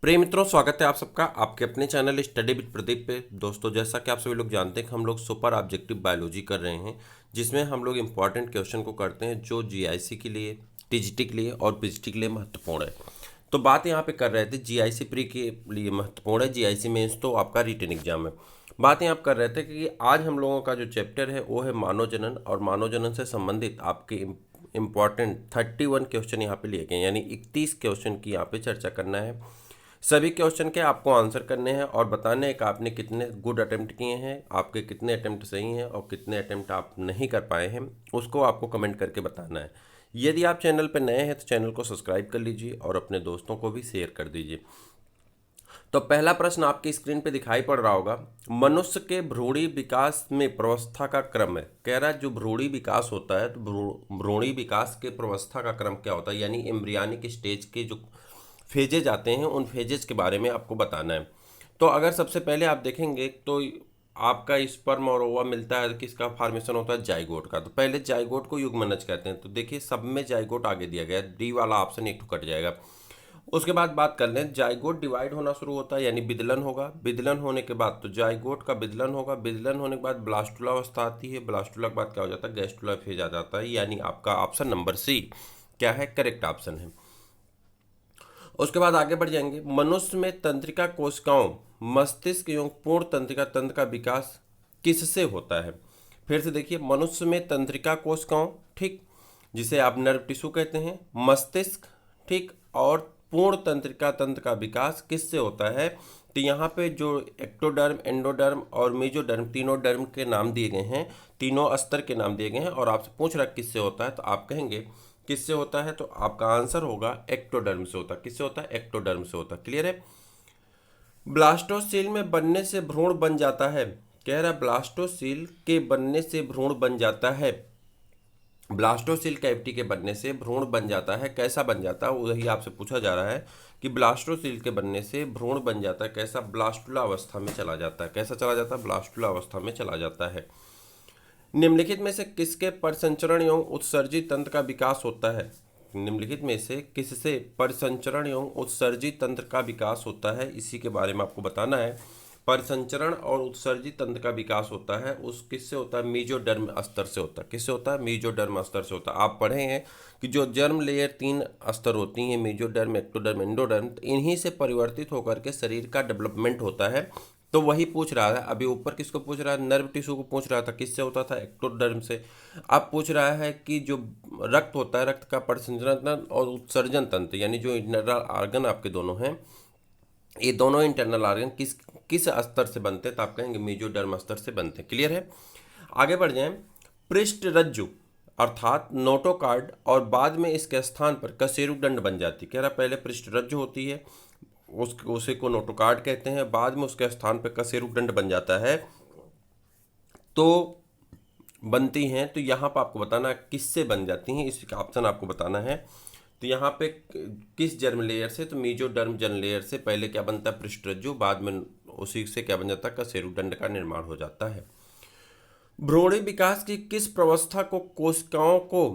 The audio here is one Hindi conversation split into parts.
प्रिय मित्रों, स्वागत है आप सबका आपके अपने चैनल स्टडी विद प्रदीप पे। दोस्तों, जैसा कि आप सभी लोग जानते हैं कि हम लोग सुपर ऑब्जेक्टिव बायोलॉजी कर रहे हैं, जिसमें हम लोग इंपॉर्टेंट क्वेश्चन को करते हैं जो जीआईसी के लिए, टीजीटी के लिए और पीजीटी के लिए महत्वपूर्ण है। तो बात यहाँ पे कर रहे थे जीआईसी प्री के लिए महत्वपूर्ण है, जीआईसी मेंस तो आपका रिटन एग्जाम है। बात यहाँ कर रहे थे कि आज हम लोगों का जो चैप्टर है वो है मानव जनन, और मानव जनन से संबंधित आपके इम्पॉर्टेंट 31 क्वेश्चन यहाँ पे लिए गए, यानी 31 क्वेश्चन की यहाँ पे चर्चा करना है। सभी क्वेश्चन के आपको आंसर करने हैं और बताने हैं कि आपने कितने गुड अटेम्प्ट किए हैं, आपके कितने अटेम्प्ट सही हैं और कितने अटेम्प्ट आप नहीं कर पाए हैं, उसको आपको कमेंट करके बताना है। यदि आप चैनल पर नए हैं तो चैनल को सब्सक्राइब कर लीजिए और अपने दोस्तों को भी शेयर कर दीजिए। तो पहला प्रश्न आपकी स्क्रीन पे दिखाई पड़ रहा होगा, मनुष्य के भ्रूणी विकास में प्रवस्था का क्रम है। कह रहा है जो भ्रूणी विकास होता है तो भ्रूणी विकास के प्रवस्था का क्रम क्या होता है, यानी एम्ब्रियानिक स्टेज के जो फेजेज आते हैं उन फेजेज के बारे में आपको बताना है। तो अगर सबसे पहले आप देखेंगे तो आपका स्पर्म और ओवा मिलता है, किसका फॉर्मेशन होता है, जाइगोट का। तो पहले जाइगोट को युग्मनज कहते हैं। तो देखिए सब में जाइगोट आगे दिया गया है, डी वाला ऑप्शन एक कट जाएगा। उसके बाद बात कर लें, जाइगोट डिवाइड होना शुरू होता है, यानी विदलन होगा। विदलन होने के बाद तो जाइगोट का विदलन होगा, विदलन होने के बाद ब्लास्टुला अवस्था आती है, ब्लास्टुला के बाद क्या हो जाता है, गैस्टुला फेज आ जाता है, यानी आपका ऑप्शन नंबर सी क्या है, करेक्ट ऑप्शन है। उसके बाद आगे बढ़ जाएंगे, मनुष्य में तंत्रिका कोशिकाओं, मस्तिष्क एवं पूर्ण तंत्रिका तंत्र का विकास किससे होता है। फिर से देखिए, मनुष्य में तंत्रिका कोशिकाओं, ठीक, जिसे आप नर्व टिश्यू कहते हैं, मस्तिष्क, ठीक, और पूर्ण तंत्रिका तंत्र का विकास किससे होता है। तो यहाँ पे जो एक्टोडर्म, एंडोडर्म और मेजोडर्म, तीनों डर्म के नाम दिए गए हैं, तीनों स्तर के नाम दिए गए हैं, और आपसे पूछ रहा किससे होता है तो आप कहेंगे किससे होता है, तो आपका आंसर होगा एक्टोडर्म से होता है। किससे होता है, एक्टोडर्म से होता है। क्लियर है। ब्लास्टोसील में बनने से भ्रूण बन जाता है। कह रहा है ब्लास्टोसील के बनने से भ्रूण बन जाता है, ब्लास्टोसील कैविटी के बनने से भ्रूण बन जाता है। कैसा बन जाता है वही आपसे पूछा जा रहा है कि ब्लास्टोसील के बनने से भ्रूण बन जाता है कैसा, ब्लास्टुला अवस्था में चला जाता है। कैसा चला जाता है, ब्लास्टुला अवस्था में चला जाता है। निम्नलिखित में से किसके परिसंचरण एवं उत्सर्जी तंत्र का विकास होता है। निम्नलिखित में से किससे परिसंचरण एवं उत्सर्जी तंत्र का विकास होता है, इसी के बारे में आपको बताना है। परिसंचरण और उत्सर्जी तंत्र का विकास होता है उस किससे होता है, मेसोडर्म स्तर से होता है। किससे होता है, मेसोडर्म स्तर से होता है। आप पढ़े हैं कि जो जर्म लेयर 3 स्तर होती हैं, मेसोडर्म, एक्टोडर्म, एंडोडर्म, तो इन्हीं से परिवर्तित होकर के शरीर का डेवलपमेंट होता है। तो वही पूछ रहा है, अभी ऊपर किसको पूछ रहा है, नर्व टिश्यू को पूछ रहा था, किससे होता था, एक्टोडर्म से। अब पूछ रहा है कि जो रक्त होता है, रक्त का परिसंचरण तंत्र और उत्सर्जन तंत्र, यानी जो इंटरनल ऑर्गन आपके दोनों हैं, ये दोनों इंटरनल ऑर्गन किस किस स्तर से बनते हैं, तो आप कहेंगे मेसोडर्म स्तर से बनते हैं। क्लियर है। आगे बढ़ जाएं, पृष्ठरज्जु अर्थात नोटोकार्ड और बाद में इसके स्थान पर कशेरुकदंड बन जाती है। कह रहा पहले पृष्ठरज्जु होती है, उसे को नोटोकार्ड कहते हैं, बाद में उसके स्थान पर कशेरुकदंड बन जाता है, तो बनती हैं। तो यहाँ पर आपको बताना किससे बन जाती हैं, इसका ऑप्शन आपको बताना है। तो यहाँ पे किस जर्म लेयर से, तो मेसोडर्म जर्म लेयर से पहले क्या बनता है, पृष्ठरज्जु, बाद में उसी से क्या बन जाता है, कशेरुकदंड का निर्माण हो जाता है। भ्रूणी विकास की किस प्रवस्था को कोशिकाओं को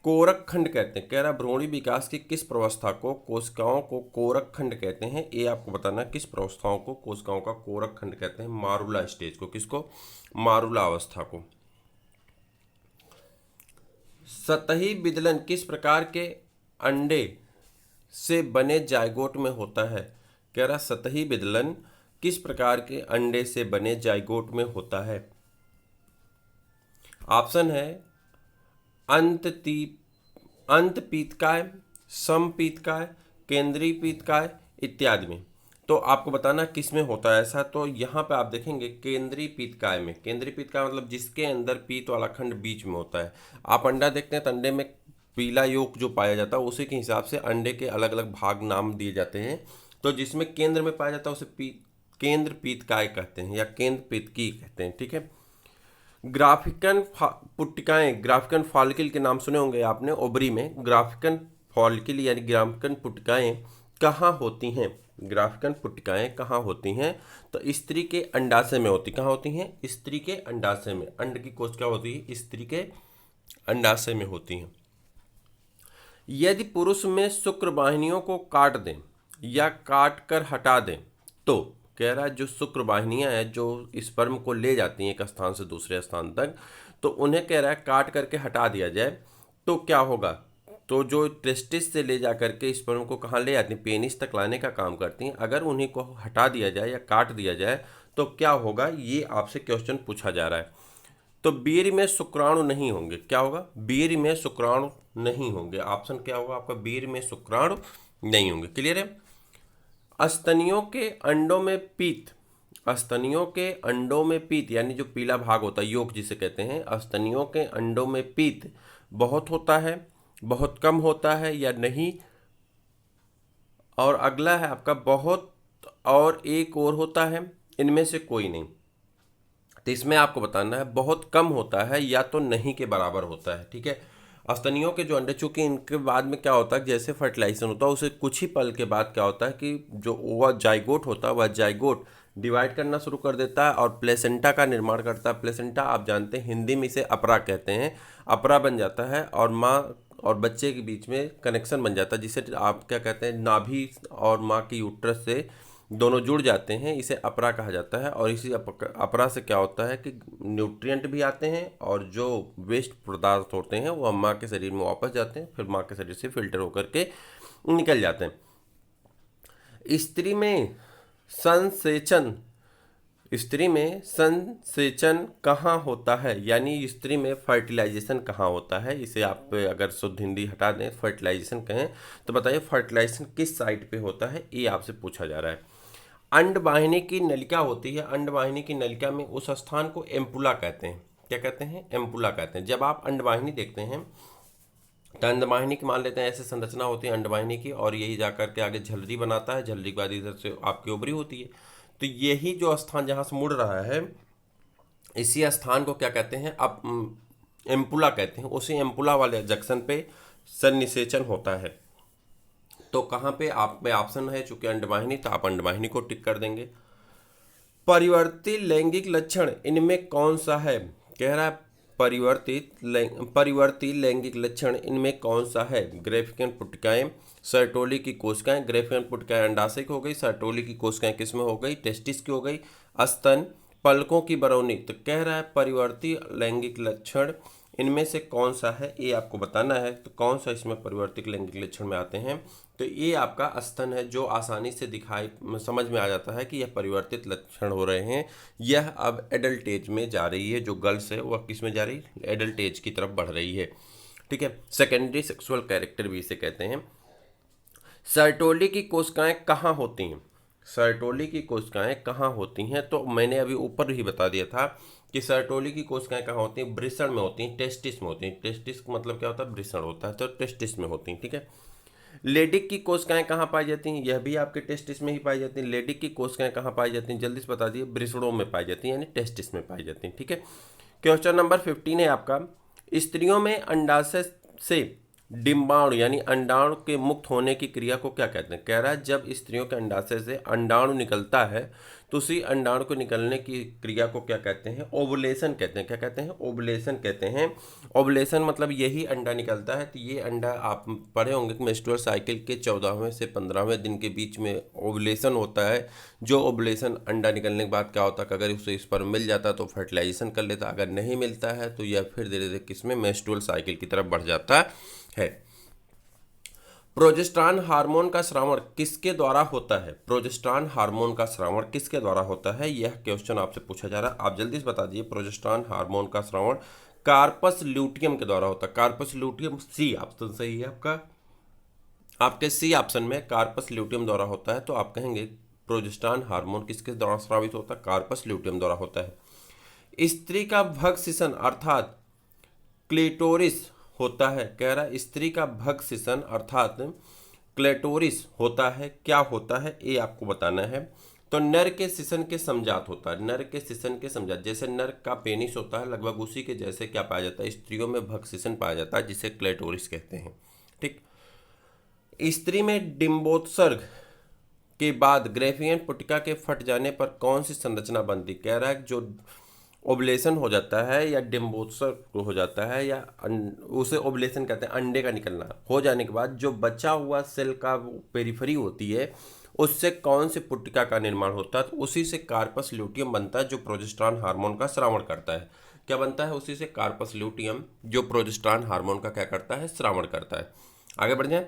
कोरक खंड कहते हैं। कह रहा भ्रूणी विकास की किस प्रवस्था को कोशिकाओं को कोरक खंड कहते हैं, ये आपको बताना किस प्रवस्थाओं को कोशिकाओं का कोरक खंड कहते हैं। मारुला स्टेज को, किसको, मारुला अवस्था को। सतही विदलन किस प्रकार के अंडे से बने जाइगोट में होता है। कह रहा सतही विदलन किस प्रकार के अंडे से बने जाइगोट में होता है। ऑप्शन है अंत पीतकाय, सम पीतकाय, केंद्रीय पीतकाय इत्यादि में। तो आपको बताना किस में होता है ऐसा। तो यहाँ पे आप देखेंगे केंद्रीय पीतकाय में। केंद्रीय पीतकाय मतलब जिसके अंदर पीत वाला खंड बीच में होता है। आप अंडा देखते हैं तो अंडे में पीला योक जो पाया जाता है उसी के हिसाब से अंडे के अलग अलग भाग नाम दिए जाते हैं। तो जिसमें केंद्र में पाया जाता है उसे केंद्र पीतकाय कहते हैं या केंद्र पीतकी कहते हैं। ठीक है। ग्राफिकन पुट्टिकाएं, ग्राफिकन फॉलिकल के नाम सुने होंगे आपने, ओवरी में ग्राफिकन फॉलिकल यानी ग्राफिकन पुट्टिकाएं कहाँ होती हैं। ग्राफिकन पुट्टिकाएं कहाँ होती हैं, तो स्त्री के अंडाशय में होती। कहाँ होती हैं, स्त्री के अंडाशय में। अंड की कोशिका होती है, स्त्री के अंडाशय में होती हैं। यदि पुरुष में शुक्र वाहिनियों को काट दें, या काट कर हटा दें तो कह रहा है जो शुक्र वाहिनियाँ हैं जो स्पर्म को ले जाती हैं एक स्थान से दूसरे स्थान तक, तो उन्हें कह रहा है काट करके हटा दिया जाए तो क्या होगा। तो जो टेस्टिस से ले जा करके स्पर्म को कहाँ ले जाती हैं, पेनिस तक लाने का काम करती हैं, अगर उन्हीं को हटा दिया जाए या काट दिया जाए तो क्या होगा, ये आपसे क्वेश्चन पूछा जा रहा है। तो वीर्य में शुक्राणु नहीं होंगे, क्या होगा, वीर्य में शुक्राणु नहीं होंगे। ऑप्शन क्या होगा आपका, वीर्य में शुक्राणु नहीं होंगे। क्लियर है। स्तनियों के अंडों में पीत, स्तनियों के अंडों में पीत यानी जो पीला भाग होता है, योक जिसे कहते हैं, स्तनियों के अंडों में पीत बहुत होता है, बहुत कम होता है या नहीं। और अगला है आपका बहुत और एक और होता है, इनमें से कोई नहीं। तो इसमें आपको बताना है बहुत कम होता है या तो नहीं के बराबर होता है। ठीक है। स्तनियों के जो अंडे, चूंकि इनके बाद में क्या होता है, जैसे फर्टिलाइजेशन होता है उसे कुछ ही पल के बाद क्या होता है कि जो वह जाइगोट होता है वह जाइगोट डिवाइड करना शुरू कर देता है और प्लेसेंटा का निर्माण करता है। प्लेसेंटा आप जानते हैं हिंदी में इसे अपरा कहते हैं, अपरा बन जाता है और माँ और बच्चे के बीच में कनेक्शन बन जाता है, जिसे आप क्या कहते हैं, नाभि और माँ की यूट्रस से दोनों जुड़ जाते हैं, इसे अपरा कहा जाता है। और इसी अपरा से क्या होता है कि न्यूट्रिएंट भी आते हैं और जो वेस्ट पदार्थ होते हैं वो माँ के शरीर में वापस जाते हैं, फिर माँ के शरीर से फिल्टर होकर के निकल जाते हैं। स्त्री में संसेचन कहाँ होता है, यानी स्त्री में फर्टिलाइजेशन कहाँ होता है। इसे आप अगर शुद्ध हिंदी हटा दें, फर्टिलाइजेशन कहें तो बताइए फर्टिलाइजेशन किस साइट पे होता है, ये आपसे पूछा जा रहा है। अंडवाहिनी की नलिका होती है, अंडवाहिनी की नलिका में उस स्थान को एम्पुला कहते हैं। क्या कहते हैं, एम्पुला कहते हैं। जब आप अंडवाहिनी देखते हैं तो अंडवाहिनी की मान लेते हैं ऐसे संरचना होती है अंडवाहिनी की, और यही जाकर के आगे झलरी बनाता है, झलरी के बाद इधर से आपकी ओवरी होती है। तो यही जो स्थान जहाँ से मुड़ रहा है, इसी स्थान को क्या कहते हैं, अब एम्पुला कहते हैं। उसी एम्पुला वाले जंक्शन पे संनिषेचन होता है। तो कहाँ पे आप में ऑप्शन है, चूंकि अंडवाहिनी, तो आप अंडवाहिनी को टिक कर देंगे। परिवर्तित लैंगिक लक्षण इनमें कौन सा है, कह रहा है परिवर्तित लैंगिक लक्षण इनमें कौन सा है। ग्रेफिकन पुटिकाएं, सर्टोली की कोशिकाएं, ग्रेफिकन पुटिकाएं अंडाशय की हो गई, सर्टोली की कोशिकाएं किसमें हो गई, टेस्टिस की हो गई, स्तन, पलकों की बरौनी। तो कह रहा है परिवर्तित लैंगिक लक्षण इनमें से कौन सा है, ये आपको बताना है। तो कौन सा इसमें परिवर्तित लैंगिक लक्षण में आते हैं, तो ये आपका स्तन है, जो आसानी से दिखाई समझ में आ जाता है कि यह परिवर्तित लक्षण हो रहे हैं। यह अब एडल्ट एज में जा रही है, जो गर्ल्स है वह किस में जा रही है, एडल्ट एज की तरफ बढ़ रही है। ठीक है। सेकेंडरी सेक्सुअल कैरेक्टर भी इसे कहते हैं। सर्टोली की कोशिकाएं कहाँ होती हैं, सर्टोली की कोशिकाएं कहाँ होती हैं, तो मैंने अभी ऊपर ही बता दिया था कि सर्टोली की कोशिकाएं कहाँ होती हैं, वृषण में होती हैं, टेस्टिस में होती हैं। टेस्टिस का मतलब क्या होता है, वृषण होता है, तो टेस्टिस में होती हैं। ठीक है। लेडिक की कोशिकाएं कहाँ पाई जाती हैं, यह भी आपके टेस्टिस में ही पाई जाती हैं। लेडिक की कोशिकाएं कहाँ पाई जाती हैं, जल्दी से बता दिए, वृषणों में पाई जाती हैं, यानी टेस्टिस में पाई जाती हैं। ठीक है। क्वेश्चन नंबर 15 है आपका, स्त्रियों में अंडाशय से डिंबाणु यानी अंडाणु के मुक्त होने की क्रिया को क्या कहते हैं। कह रहा है जब स्त्रियों के अंडाशय से अंडाणु निकलता है तो उसी अंडाणु को निकलने की क्रिया को क्या कहते हैं, ओवुलेशन कहते हैं। क्या कहते हैं, ओवुलेशन कहते हैं। ओवुलेशन मतलब यही अंडा निकलता है। तो ये अंडा आप पढ़े होंगे कि मेंस्ट्रुअल साइकिल के 14वें से 15वें दिन के बीच में ओवुलेशन होता है। जो ओवुलेशन अंडा निकलने के बाद क्या होता है कि अगर उसे स्पर्म मिल जाता है तो फर्टिलाइजेशन कर लेता, अगर नहीं मिलता है तो यह फिर धीरे धीरे किसमें, मेंस्ट्रुअल साइकिल की तरफ बढ़ जाता है। प्रोजेस्टेरॉन हार्मोन का श्रावण किसके द्वारा होता है, प्रोजेस्टेरॉन हार्मोन का श्रावण किसके द्वारा होता है, यह क्वेश्चन आपसे पूछा जा रहा है। आप जल्दी से बता दीजिए, प्रोजेस्टेरॉन हार्मोन का श्रावण कार्पस ल्यूटियम के द्वारा होता है। कार्पस ल्यूटियम सी ऑप्शन सही है आपका, आपके सी ऑप्शन में कार्पस ल्यूटियम द्वारा होता है। तो आप कहेंगे प्रोजेस्टेरॉन हार्मोन किसके द्वारा स्रावित होता है, कार्पस ल्यूटियम द्वारा होता है। स्त्री का भग सिसन अर्थात क्लिटोरिस होता है। कह रहा है स्त्री का भग सिसन अर्थात क्लेटोरिस होता है, क्या होता है, ये आपको बताना है। तो नर के सिसन के समजात होता है, नर के सिसन के समजात, जैसे नर का पेनिस होता है लगभग उसी के जैसे क्या पाया जाता है, स्त्रियों में भग सिसन पाया जाता है, जिसे क्लेटोरिस कहते हैं। ठीक। स्त्री में डिम्बोत्सर्ग के बाद ग्रेफियन पुटिका के फट जाने पर कौन सी संरचना बनती। कह रहा है जो ओवुलेशन हो जाता है या डिम्बोत्सर्ग हो जाता है या उसे ओवुलेशन कहते हैं, अंडे का निकलना हो जाने के बाद जो बचा हुआ सेल का पेरिफेरी होती है उससे कौन सी पुट्टिका का निर्माण होता है? तो उसी से कार्पस ल्यूटियम बनता है जो प्रोजेस्टेरॉन हार्मोन का स्रावण करता है। क्या बनता है? उसी से कार्पस ल्यूटियम जो प्रोजेस्टेरॉन हार्मोन का क्या करता है? स्रावण करता है। आगे बढ़ जाए।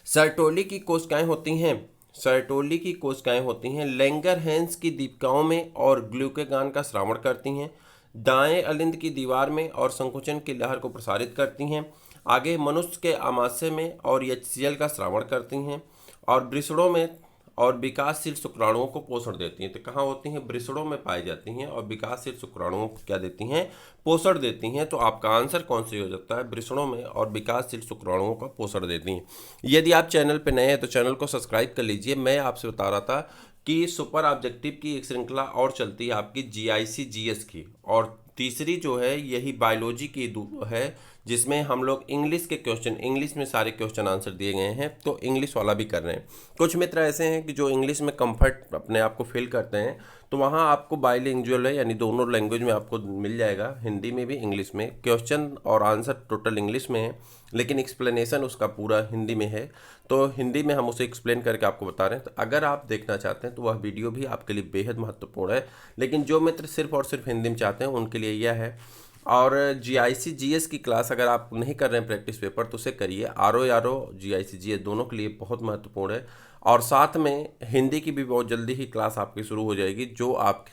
सर्टोली की कोशिकाएं होती हैं, सर्टोली की कोशिकाएं होती हैं लैंगरहैंस की दीपिकाओं में और ग्लूकेगान का स्रावण करती हैं, दाएं अलिंद की दीवार में और संकुचन की लहर को प्रसारित करती हैं, आगे मनुष्य के आमाशय में और एचसीएल का स्रावण करती हैं, और वृषणों में और विकासशील शुक्राणुओं को पोषण देती हैं। तो कहाँ होती हैं? वृषणों में पाई जाती हैं और विकासशील शुक्राणुओं को क्या देती हैं? पोषण देती हैं। तो आपका आंसर कौन सी हो सकता है? वृषणों में और विकासशील शुक्राणुओं का पोषण देती हैं। यदि आप चैनल पर नए हैं तो चैनल को सब्सक्राइब कर लीजिए। मैं आपसे बता रहा था कि सुपर ऑब्जेक्टिव की एक श्रृंखला और चलती है आपकी जीआईसी जीएस की, और तीसरी जो है यही बायोलॉजी की है, जिसमें हम लोग इंग्लिश के क्वेश्चन, इंग्लिश में सारे क्वेश्चन आंसर दिए गए हैं, तो इंग्लिश वाला भी कर रहे हैं। कुछ मित्र ऐसे हैं कि जो इंग्लिश में कंफर्ट अपने आप को फील करते हैं, तो वहाँ आपको बाइलिंगुअल है, यानी दोनों लैंग्वेज में आपको मिल जाएगा, हिंदी में भी इंग्लिश में। क्वेश्चन और आंसर टोटल इंग्लिश में है, लेकिन एक्सप्लेनेशन उसका पूरा हिंदी में है। तो हिंदी में हम उसे एक्सप्लेन करके आपको बता रहे हैं। तो अगर आप देखना चाहते हैं तो वह वीडियो भी आपके लिए बेहद महत्वपूर्ण है। लेकिन जो मित्र सिर्फ और सिर्फ हिंदी में चाहते हैं उनके लिए यह है। और जीआईसी जीएस की क्लास अगर आप नहीं कर रहे हैं प्रैक्टिस पेपर, तो उसे करिए। आरओ जीआईसी जीएस दोनों के लिए बहुत महत्वपूर्ण है। और साथ में हिंदी की भी बहुत जल्दी ही क्लास आपकी शुरू हो जाएगी, जो आप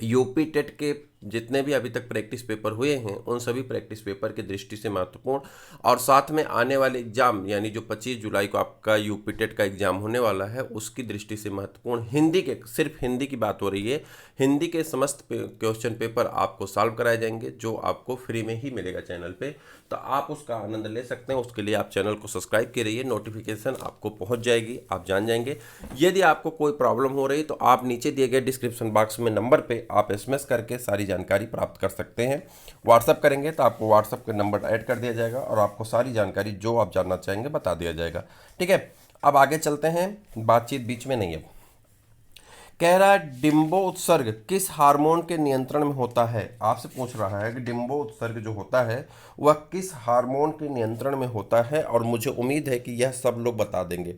यूपी टेट के जितने भी अभी तक प्रैक्टिस पेपर हुए हैं उन सभी प्रैक्टिस पेपर की दृष्टि से महत्वपूर्ण, और साथ में आने वाले एग्जाम यानी जो 25 जुलाई को आपका यूपी टेट का एग्जाम होने वाला है उसकी दृष्टि से महत्वपूर्ण। हिंदी के, सिर्फ हिंदी की बात हो रही है, हिंदी के समस्त क्वेश्चन पेपर आपको सॉल्व कराए जाएंगे, जो आपको फ्री में ही मिलेगा चैनल पे। तो आप उसका आनंद ले सकते हैं। उसके लिए आप चैनल को सब्सक्राइब के रहिए, नोटिफिकेशन आपको पहुंच जाएगी, आप जान जाएंगे। यदि आपको कोई प्रॉब्लम हो रही तो आप नीचे दिए गए डिस्क्रिप्शन बॉक्स में नंबर पे आप एसएमएस करके सारी जानकारी प्राप्त कर सकते हैं। व्हाट्सअप करेंगे तो आपको व्हाट्सअप का नंबर ऐड कर दिया जाएगा और आपको सारी जानकारी जो आप जानना चाहेंगे बता दिया जाएगा। ठीक है, अब आगे चलते हैं, बातचीत बीच में नहीं है। कह रहा है डिम्बो उत्सर्ग किस हार्मोन के नियंत्रण में होता है? आपसे पूछ रहा है कि डिम्बो उत्सर्ग जो होता है वह किस हार्मोन के नियंत्रण में होता है, और मुझे उम्मीद है कि यह सब लोग बता देंगे।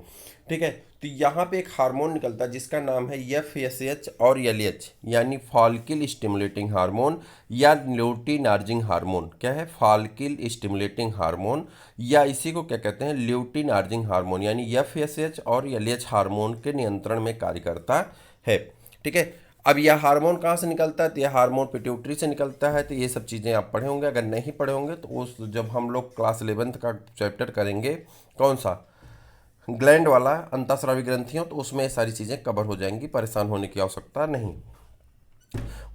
ठीक है, तो यहाँ पे एक हार्मोन निकलता है जिसका नाम है एफएसएच और एलएच, यानी फॉलिकल स्टिमुलेटिंग हार्मोन या ल्यूटिनार्जिंग हार्मोन। क्या है? फॉलिकल स्टिमुलेटिंग हार्मोन, या इसी को क्या कहते हैं? ल्यूटिनार्जिंग हार्मोन, यानी एफएसएच और एलएच हार्मोन के नियंत्रण में कार्य करता है। ठीक है, अब यह हार्मोन कहाँ से निकलता है? तो यह हार्मोन पिट्यूटरी से निकलता है। तो ये सब चीज़ें आप पढ़े होंगे, अगर नहीं पढ़े होंगे तो उस जब हम लोग क्लास 11th का चैप्टर करेंगे, कौन सा, ग्लैंड वाला, अंतःस्रावी ग्रंथियों, तो उसमें ये सारी चीज़ें कवर हो जाएंगी, परेशान होने की आवश्यकता नहीं।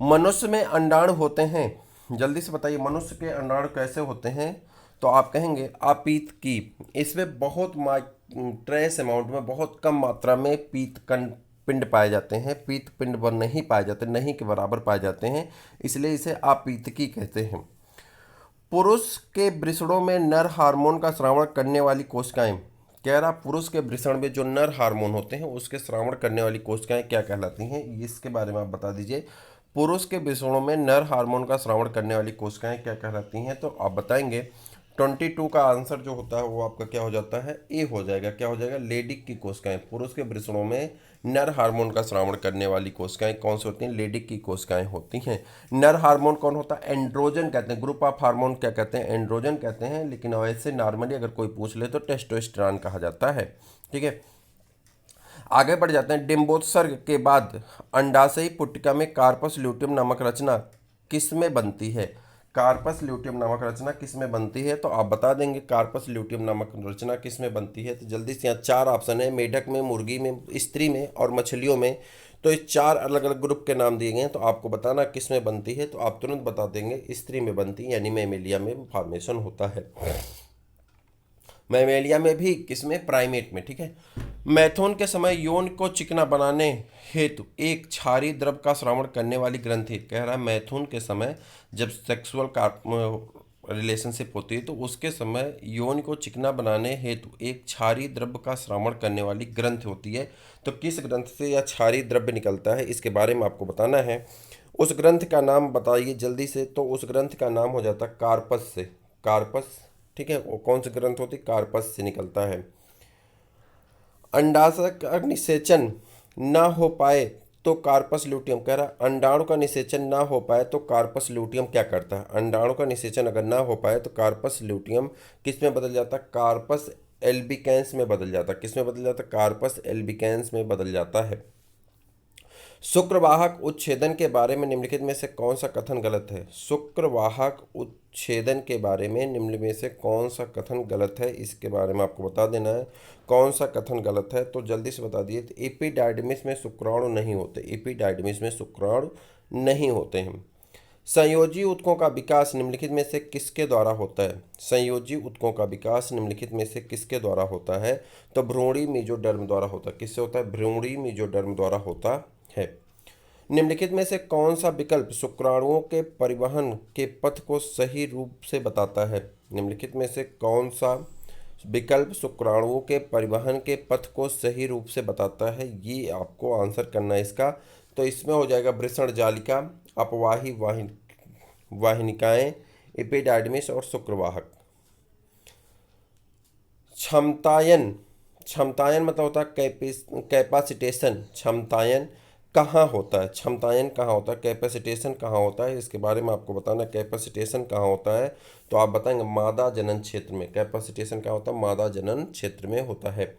मनुष्य में अंडाणु होते हैं, जल्दी से बताइए मनुष्य के अंडाणु कैसे होते हैं? तो आप कहेंगे अपीत की। इसमें बहुत ट्रेस अमाउंट में, बहुत कम मात्रा में पीत पिंड पाए जाते हैं। पीत पिंड पर नहीं पाए जाते, नहीं के बराबर पाए जाते हैं, इसलिए इसे अपीतकी कहते हैं। पुरुष के वृषणों में नर हार्मोन का स्रावण करने वाली कोशिकाएं, कह रहा पुरुष के वृषण में जो नर हार्मोन होते हैं उसके स्रावण करने वाली कोशिकाएं क्या कहलाती हैं? इसके बारे में आप बता दीजिए। पुरुष के वृषणों में नर हार्मोन का स्रावण करने वाली कोशिकाएं क्या कहलाती हैं? तो आप बताएंगे 22 का आंसर जो होता है वो आपका क्या हो जाता है? ए हो जाएगा। क्या हो जाएगा? लेडिक की कोशिकाएं। पुरुष के वृषणों में नर हार्मोन का स्रावण करने वाली कोशिकाएं कौन सी होती हैं? लेडिक की कोशिकाएं होती हैं। नर हार्मोन कौन होता है? एंड्रोजन कहते हैं। ग्रुप ऑफ हार्मोन क्या कहते हैं? एंड्रोजन कहते हैं। लेकिन वैसे नॉर्मली अगर कोई पूछ ले तो टेस्टोस्टेरोन कहा जाता है। ठीक है, आगे बढ़ जाते हैं। डिम्बोत्सर्ग के बाद अंडाशयी पुट्टिका में कार्पस ल्यूटियम नामक रचना किसमें बनती है? कार्पस ल्यूटियम नामक रचना किस में बनती है? तो आप बता देंगे कार्पस ल्यूटियम नामक रचना किस में बनती है। तो जल्दी से यहाँ 4 ऑप्शन है, मेढक में, मुर्गी में, स्त्री में और मछलियों में। तो ये 4 अलग अलग ग्रुप के नाम दिए गए हैं, तो आपको बताना किस में बनती है। तो आप तुरंत बता देंगे स्त्री में बनती है, यानी मैमेलिया में फॉर्मेशन होता है। मैमेलिया में भी, किसमें? प्राइमेट में। ठीक है, मैथुन के समय यौन को चिकना बनाने हेतु एक क्षारीय द्रव का स्रावण करने वाली ग्रंथि, कह रहा है मैथुन के समय जब सेक्सुअल रिलेशनशिप होती है तो उसके समय यौन को चिकना बनाने हेतु एक क्षारीय द्रव्य का स्रावण करने वाली ग्रंथि होती है। तो किस ग्रंथ से यह क्षारीय द्रव्य निकलता है इसके बारे में आपको बताना है। उस ग्रंथ का नाम बताइए जल्दी से। तो उस ग्रंथ का नाम हो जाता है कार्पस से। कार्पस, ठीक है, वो कौन सी ग्रंथ होती? कार्पस से निकलता है। अंडाशय का निषेचन ना हो पाए तो कार्पस ल्यूटियम, कह रहा अंडाणु का निषेचन ना हो पाए तो कार्पस ल्यूटियम क्या करता है? अंडाणु का निषेचन अगर ना हो पाए तो कार्पस ल्यूटियम किस में बदल जाता है? कार्पस एल्बिकेंस में बदल जाता है। किस में बदल जाता है? कार्पस एल्बिकेंस में बदल जाता है। शुक्रवाहक उच्छेदन के बारे में निम्नलिखित में से कौन सा कथन गलत है? शुक्रवाहक उच्छेदन के बारे में निम्न में से कौन सा कथन गलत है, इसके बारे में आपको बता देना है कौन सा कथन गलत है। तो जल्दी से बता दिए। तो एपिडाइडमिस में शुक्राणु नहीं होते, एपिडाइडमिस में शुक्राणु नहीं होते हैं। संयोजी ऊतकों का विकास निम्नलिखित में से किसके द्वारा होता है? संयोजी ऊतकों का विकास निम्नलिखित में से किसके द्वारा होता है? तो भ्रूणी मेजोडर्म द्वारा होता है। किससे होता है? भ्रूणी मेजोडर्म द्वारा होता है। निम्नलिखित में से कौन सा विकल्प शुक्राणुओं के परिवहन के पथ को सही रूप से बताता है? निम्नलिखित में से कौन सा विकल्प शुक्राणुओं के परिवहन के पथ को सही रूप से बताता है? ये आपको आंसर करना है इसका। तो इसमें हो जाएगा वृषण जालिका, अपवाही वाहिनिकाएं, एपिडाइडमिस और शुक्रवाहक। क्षमतायन, क्षमतायन मतलब होता है कैपेसिटेशन। क्षमतायन कहाँ होता है? क्षमतायन कहाँ होता है? कैपेसिटेशन कहाँ होता है? इसके बारे में आपको बताना। कैपेसिटेशन कहाँ होता है? तो आप बताएंगे मादा जनन क्षेत्र में। कैपेसिटेशन कहाँ होता है? मादा जनन क्षेत्र में होता है।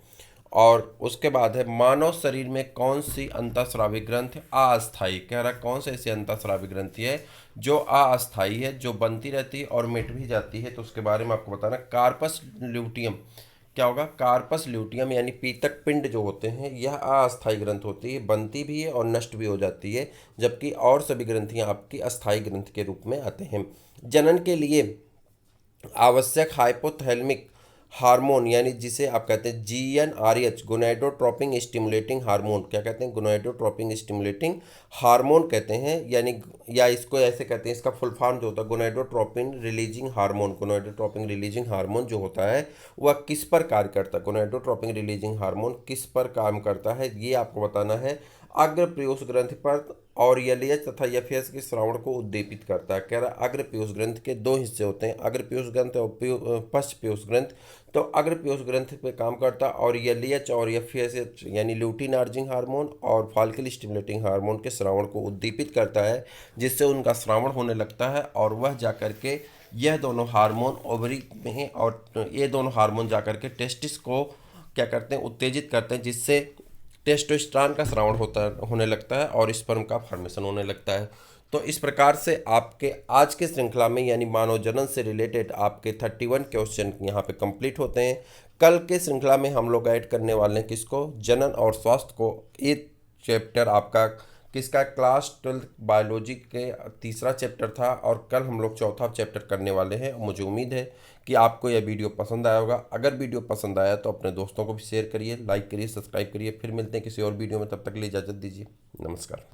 और उसके बाद है मानव शरीर में कौन सी अंतःस्रावी ग्रंथि अस्थायी, कह रहा कौन सी ऐसी अंतःस्रावी ग्रंथि है जो अस्थायी है, जो बनती रहती है और मिट भी जाती है? तो उसके बारे में आपको बताना। कार्पस ल्यूटियम क्या होगा? कार्पस ल्यूटियम यानी पीतक पिंड जो होते हैं यह अस्थायी ग्रंथ होती है, बनती भी है और नष्ट भी हो जाती है, जबकि और सभी ग्रंथियां आपकी अस्थायी ग्रंथ के रूप में आते हैं। जनन के लिए आवश्यक हाइपोथैलेमिक हार्मोन यानी जिसे आप कहते हैं GnRH गोनाडोट्रोपिन स्टिमुलेटिंग हार्मोन, क्या कहते हैं? गोनाडोट्रोपिन स्टिमुलेटिंग हार्मोन कहते हैं, यानी या इसको ऐसे कहते हैं, इसका फुल फॉर्म जो होता है gonadotropin releasing hormone. Gonadotropin releasing hormone जो होता है वह किस पर कार्य करता है? गोनाडोट्रोपिन रिलीजिंग हार्मोन किस पर काम करता है ये आपको बताना है। अग्र पीयूष ग्रंथि पर और एलएच तथा एफएस के श्रावण को उद्दीपित करता है। कह रहा है अग्र पीयूष ग्रंथ के दो हिस्से होते हैं, अग्र पीयूष ग्रंथ और पश्च पीयूष ग्रंथ। तो अग्र पीयूष ग्रंथ पे काम करता है और एलएच और एफएस यानी ल्यूटिनार्जिंग हार्मोन और फॉलिकल स्टिमुलेटिंग हार्मोन के श्रावण को उद्दीपित करता है, जिससे उनका श्रावण होने लगता है और वह जाकर के यह दोनों हार्मोन ओवरी में और ये दोनों हार्मोन जाकर के टेस्टिस को क्या करते हैं? उत्तेजित करते हैं, जिससे टेस्टोस्टेरोन का स्रावण होने लगता है और स्पर्म का फॉर्मेशन होने लगता है। तो इस प्रकार से आपके आज के श्रृंखला में यानी मानव जनन से रिलेटेड आपके 31 क्वेश्चन यहाँ पे कंप्लीट होते हैं। कल के श्रृंखला में हम लोग ऐड करने वाले हैं किसको? जनन और स्वास्थ्य को। ये चैप्टर आपका किसका? क्लास 12 बायोलॉजी के तीसरा चैप्टर था और कल हम लोग चौथा चैप्टर करने वाले हैं। मुझे उम्मीद है कि आपको यह वीडियो पसंद आया होगा। अगर वीडियो पसंद आया तो अपने दोस्तों को भी शेयर करिए, लाइक करिए, सब्सक्राइब करिए। फिर मिलते हैं किसी और वीडियो में, तब तक के लिए इजाज़त दीजिए। नमस्कार।